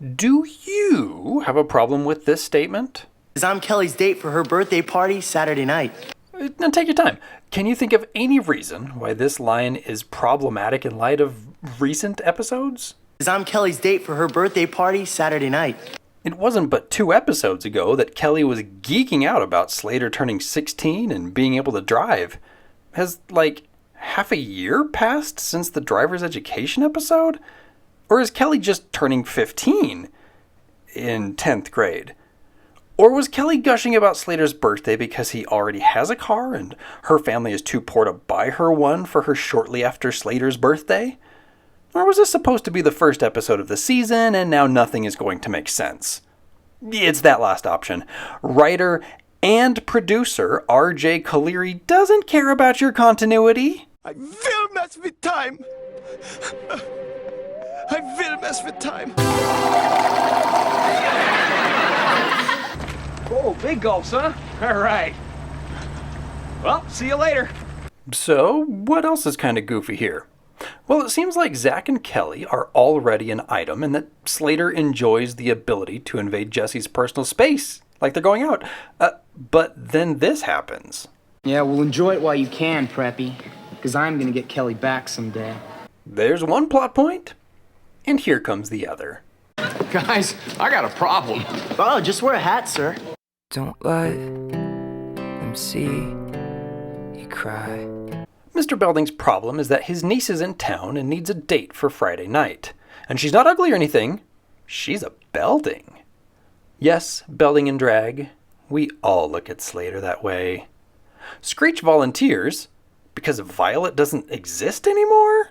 Do you have a problem with this statement? I'm Kelly's date for her birthday party Saturday night. Now take your time. Can you think of any reason why this line is problematic in light of recent episodes? I'm Kelly's date for her birthday party Saturday night. It wasn't but 2 episodes ago that Kelly was geeking out about Slater turning 16 and being able to drive. Has, half a year passed since the driver's education episode? Or is Kelly just turning 15 in 10th grade? Or was Kelly gushing about Slater's birthday because he already has a car and her family is too poor to buy her one for her shortly after Slater's birthday? Or was this supposed to be the first episode of the season and now nothing is going to make sense? It's that last option. Writer and producer R.J. Colleary doesn't care about your continuity. I will mess with time. I will mess with time. Oh, big gulps, huh? All right. Well, see you later. So, what else is kind of goofy here? Well, it seems like Zack and Kelly are already an item and that Slater enjoys the ability to invade Jesse's personal space, like they're going out. But then this happens. Yeah, well, enjoy it while you can, Preppy, because I'm going to get Kelly back someday. There's one plot point, and here comes the other. Guys, I got a problem. Oh, just wear a hat, sir. Don't let them see you cry. Mr. Belding's problem is that his niece is in town and needs a date for Friday night. And she's not ugly or anything. She's a Belding. Yes, Belding in drag. We all look at Slater that way. Screech volunteers because Violet doesn't exist anymore?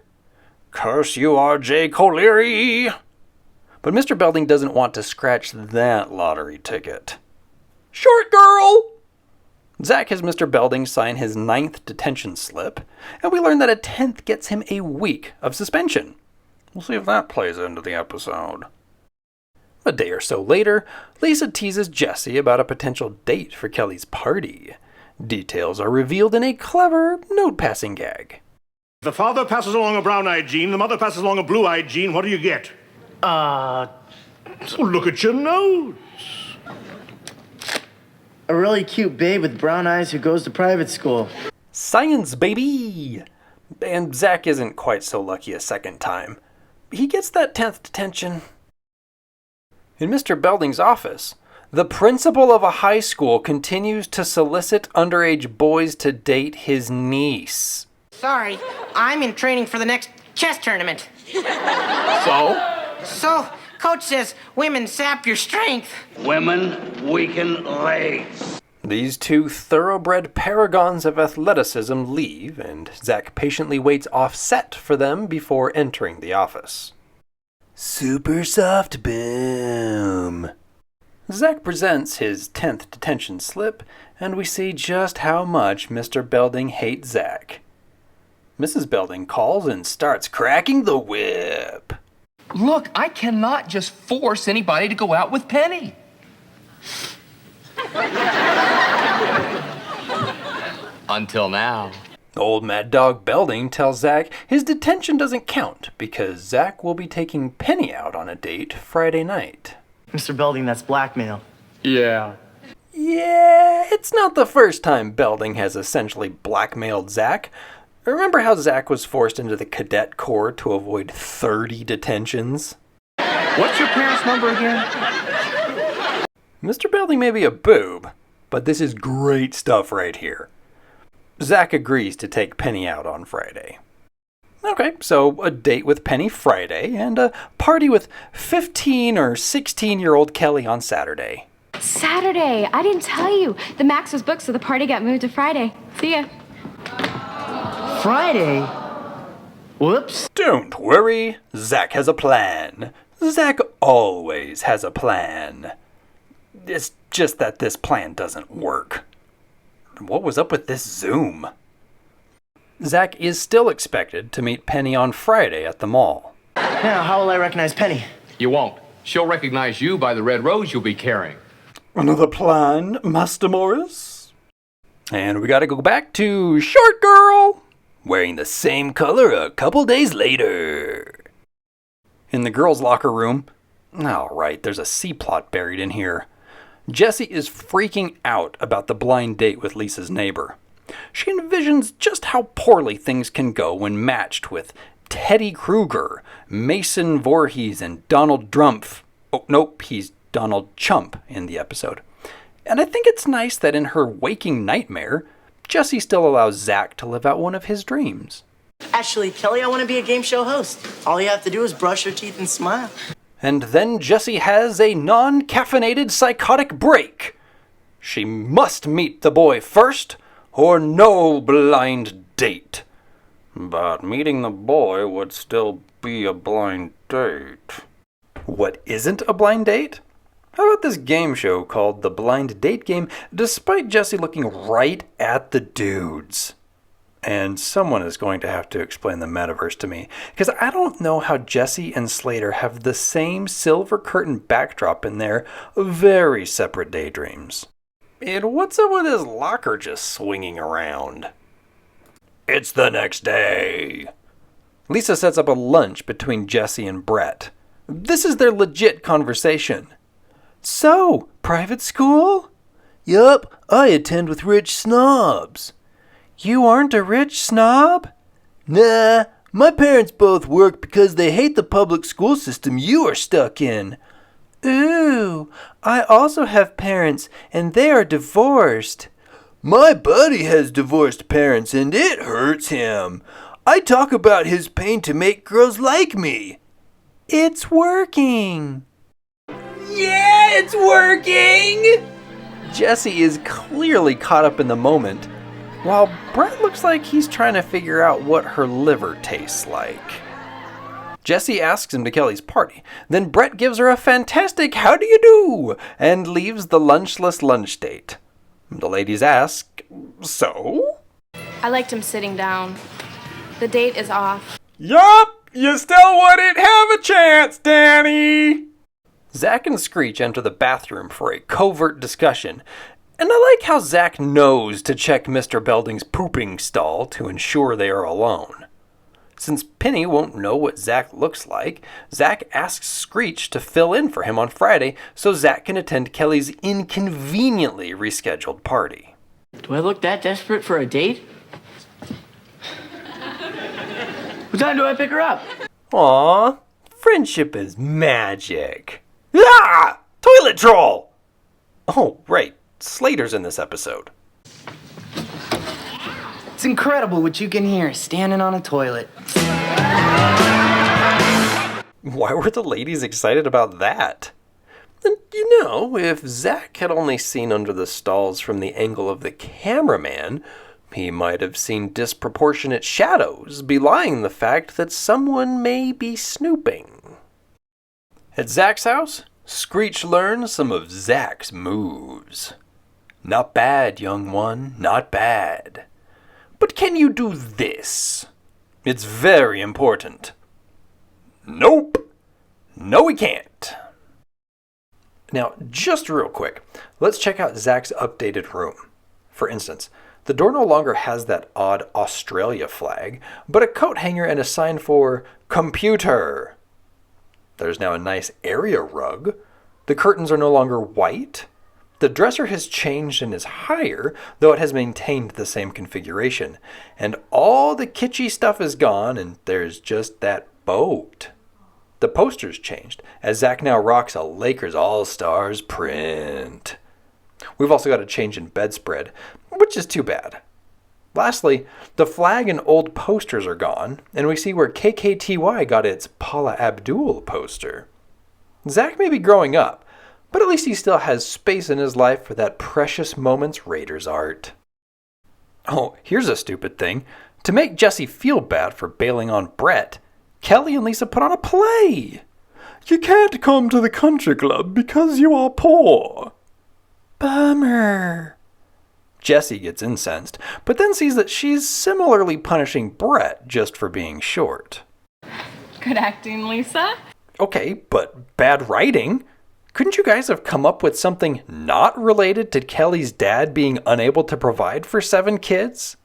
Curse you, R.J. Colleary! But Mr. Belding doesn't want to scratch that lottery ticket. Short girl! Zack has Mr. Belding sign his 9th detention slip, and we learn that a 10th gets him a week of suspension. We'll see if that plays into the episode. A day or so later, Lisa teases Jesse about a potential date for Kelly's party. Details are revealed in a clever note-passing gag. If the father passes along a brown-eyed gene, the mother passes along a blue-eyed gene, what do you get? Look at your notes. A really cute babe with brown eyes who goes to private school. Science, baby! And Zack isn't quite so lucky a second time. He gets that 10th detention. In Mr. Belding's office, the principal of a high school continues to solicit underage boys to date his niece. Sorry, I'm in training for the next chess tournament. So, coach says women sap your strength. Women weaken legs. These 2 thoroughbred paragons of athleticism leave, and Zack patiently waits off-set for them before entering the office. Super soft boom. Zack presents his 10th detention slip, and we see just how much Mr. Belding hates Zack. Mrs. Belding calls and starts cracking the whip. Look, I cannot just force anybody to go out with Penny. Until now. Old Mad Dog Belding tells Zack his detention doesn't count because Zack will be taking Penny out on a date Friday night. Mr. Belding, that's blackmail. Yeah. Yeah, it's not the first time Belding has essentially blackmailed Zack. Remember how Zack was forced into the cadet corps to avoid 30 detentions? What's your parents' number again? Mr. Belding may be a boob, but this is great stuff right here. Zack agrees to take Penny out on Friday. Okay, so a date with Penny Friday and a party with 15 or 16-year-old Kelly on Saturday. Saturday! I didn't tell you. The Max was booked, so the party got moved to Friday. See ya. Friday? Whoops. Don't worry, Zack has a plan. Zack always has a plan. It's just that this plan doesn't work. What was up with this Zoom? Zack is still expected to meet Penny on Friday at the mall. Now, how will I recognize Penny? You won't. She'll recognize you by the red rose you'll be carrying. Another plan, Master Morris? And we gotta go back to Short Girl, wearing the same color a couple days later. In the girls' locker room, Alright, there's a C-plot buried in here. Jessie is freaking out about the blind date with Lisa's neighbor. She envisions just how poorly things can go when matched with Teddy Kruger, Mason Voorhees, and Donald Drumpf. Oh, nope, he's Donald Chump in the episode. And I think it's nice that in her waking nightmare, Jessie still allows Zack to live out one of his dreams. Actually, Kelly, I want to be a game show host. All you have to do is brush your teeth and smile. And then Jessie has a non-caffeinated psychotic break. She must meet the boy first, or no blind date. But meeting the boy would still be a blind date. What isn't a blind date? How about this game show called The Blind Date Game, despite Jessie looking right at the dudes? And someone is going to have to explain the Metaverse to me, because I don't know how Jessie and Slater have the same silver curtain backdrop in their very separate daydreams. And what's up with his locker just swinging around? It's the next day. Lisa sets up a lunch between Jessie and Brett. This is their legit conversation. So, private school? Yup, I attend with rich snobs. You aren't a rich snob? Nah, my parents both work because they hate the public school system you are stuck in. Ooh, I also have parents, and they are divorced. My buddy has divorced parents, and it hurts him. I talk about his pain to make girls like me. It's working. Yeah, it's working! Jessie is clearly caught up in the moment, while Brett looks like he's trying to figure out what her liver tastes like. Jessie asks him to Kelly's party. Then Brett gives her a fantastic "how do you do?" and leaves the lunchless lunch date. The ladies ask, so? I liked him sitting down. The date is off. Yup, you still wouldn't have a chance, Danny! Zack and Screech enter the bathroom for a covert discussion, and I like how Zack knows to check Mr. Belding's pooping stall to ensure they are alone. Since Penny won't know what Zack looks like, Zack asks Screech to fill in for him on Friday so Zack can attend Kelly's inconveniently rescheduled party. Do I look that desperate for a date? What time do I pick her up? Aww, friendship is magic. Ah! Toilet troll! Oh, right, Slater's in this episode. It's incredible what you can hear standing on a toilet. Why were the ladies excited about that? And you know, if Zack had only seen under the stalls from the angle of the cameraman, he might have seen disproportionate shadows belying the fact that someone may be snooping. At Zack's house, Screech learns some of Zack's moves. Not bad, young one, not bad. But can you do this? It's very important. Nope. No, we can't. Now, just real quick, let's check out Zack's updated room. For instance, the door no longer has that odd Australia flag, but a coat hanger and a sign for computer. There's now a nice area rug. The curtains are no longer white. The dresser has changed and is higher, though it has maintained the same configuration. And all the kitschy stuff is gone, and there's just that boat. The poster's changed, as Zack now rocks a Lakers All-Stars print. We've also got a change in bedspread, which is too bad. Lastly, the flag and old posters are gone, and we see where KKTY got its Paula Abdul poster. Zack may be growing up, but at least he still has space in his life for that Precious Moments Raiders art. Oh, here's a stupid thing. To make Jessie feel bad for bailing on Brett, Kelly and Lisa put on a play. You can't come to the country club because you are poor. Bummer. Jessie gets incensed, but then sees that she's similarly punishing Brett just for being short. Good acting, Lisa. Okay, but bad writing? Couldn't you guys have come up with something not related to Kelly's dad being unable to provide for 7 kids?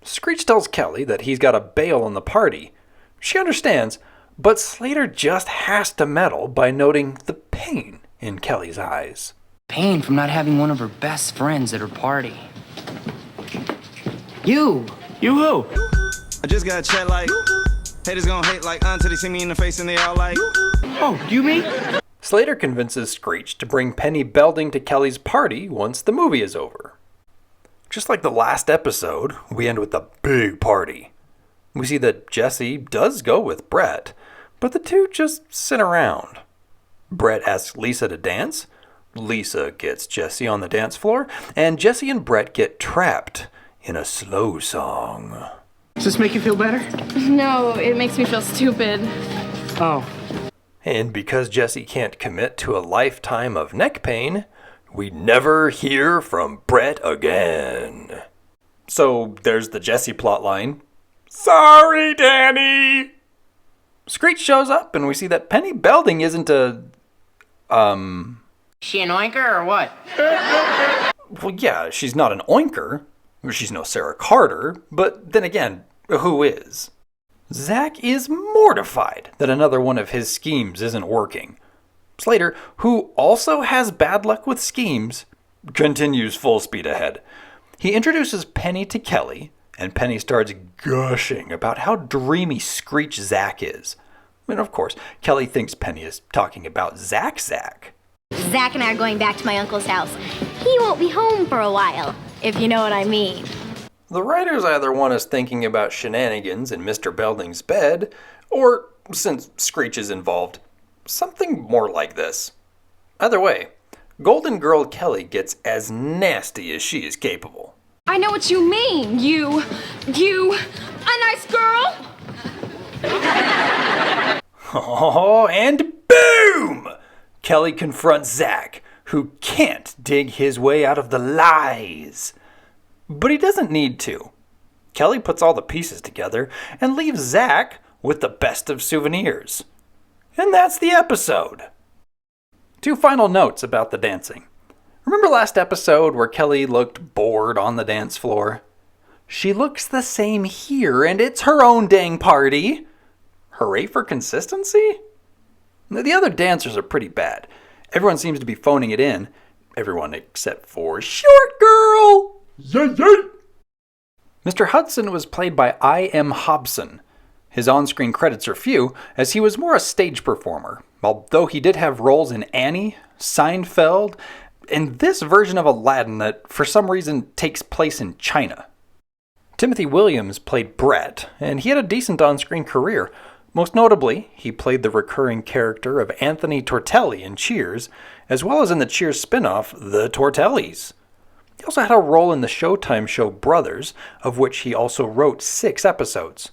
Screech tells Kelly that he's got to bail on the party. She understands, But Slater just has to meddle by noting the pain in Kelly's eyes. Pain from not having one of her best friends at her party. You! You who? I just got a chat like, haters gonna hate like until they see me in the face and they all like, Oh, you me? Slater convinces Screech to bring Penny Belding to Kelly's party once the movie is over. Just like the last episode, we end with a big party. We see that Jesse does go with Brett, but the two just sit around. Brett asks Lisa to dance, Lisa gets Jesse on the dance floor, and Jesse and Brett get trapped in a slow song. Does this make you feel better? No, it makes me feel stupid. Oh. And because Jesse can't commit to a lifetime of neck pain, we never hear from Brett again. So there's the Jesse plotline. Sorry, Danny! Screech shows up and we see that Penny Belding isn't She an oinker or what? Well, yeah, she's not an oinker. She's no Sarah Carter. But then again, who is? Zack is mortified that another one of his schemes isn't working. Slater, who also has bad luck with schemes, continues full speed ahead. He introduces Penny to Kelly, and Penny starts gushing about how dreamy Screech Zack is. And of course, Kelly thinks Penny is talking about Zack. Zack and I are going back to my uncle's house. He won't be home for a while, if you know what I mean. The writers either want us thinking about shenanigans in Mr. Belding's bed, or, since Screech is involved, something more like this. Either way, Golden Girl Kelly gets as nasty as she is capable. I know what you mean, you, a nice girl? Oh, and boom! Kelly confronts Zack, who can't dig his way out of the lies. But he doesn't need to. Kelly puts all the pieces together and leaves Zack with the best of souvenirs. And that's the episode. 2 final notes about the dancing. Remember last episode where Kelly looked bored on the dance floor? She looks the same here, and it's her own dang party. Hooray for consistency? The other dancers are pretty bad. Everyone seems to be phoning it in. Everyone except for Short Girl. Yay, yay! Mr. Hudson was played by I.M. Hobson. His on-screen credits are few, as he was more a stage performer, although he did have roles in Annie, Seinfeld, and this version of Aladdin that for some reason takes place in China. Timothy Williams played Brett, and he had a decent on-screen career. Most notably, he played the recurring character of Anthony Tortelli in Cheers, as well as in the Cheers spin-off, The Tortellis. He also had a role in the Showtime show Brothers, of which he also wrote 6 episodes.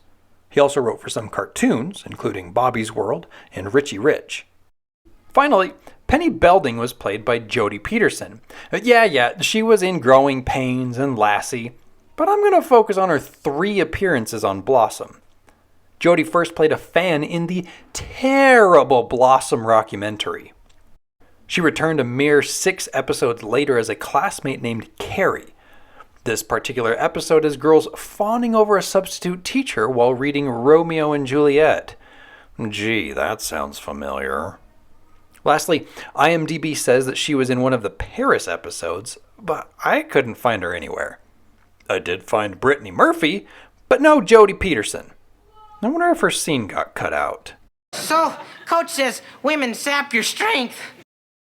He also wrote for some cartoons, including Bobby's World and Richie Rich. Finally, Penny Belding was played by Jodie Peterson. She was in Growing Pains and Lassie, but I'm going to focus on her 3 appearances on Blossom. Jodie first played a fan in the terrible Blossom rockumentary. She returned a mere 6 episodes later as a classmate named Carrie. This particular episode is girls fawning over a substitute teacher while reading Romeo and Juliet. Gee, that sounds familiar. Lastly, IMDb says that she was in one of the Paris episodes, but I couldn't find her anywhere. I did find Brittany Murphy, but no Jodie Peterson. I wonder if her scene got cut out. So, Coach says women sap your strength.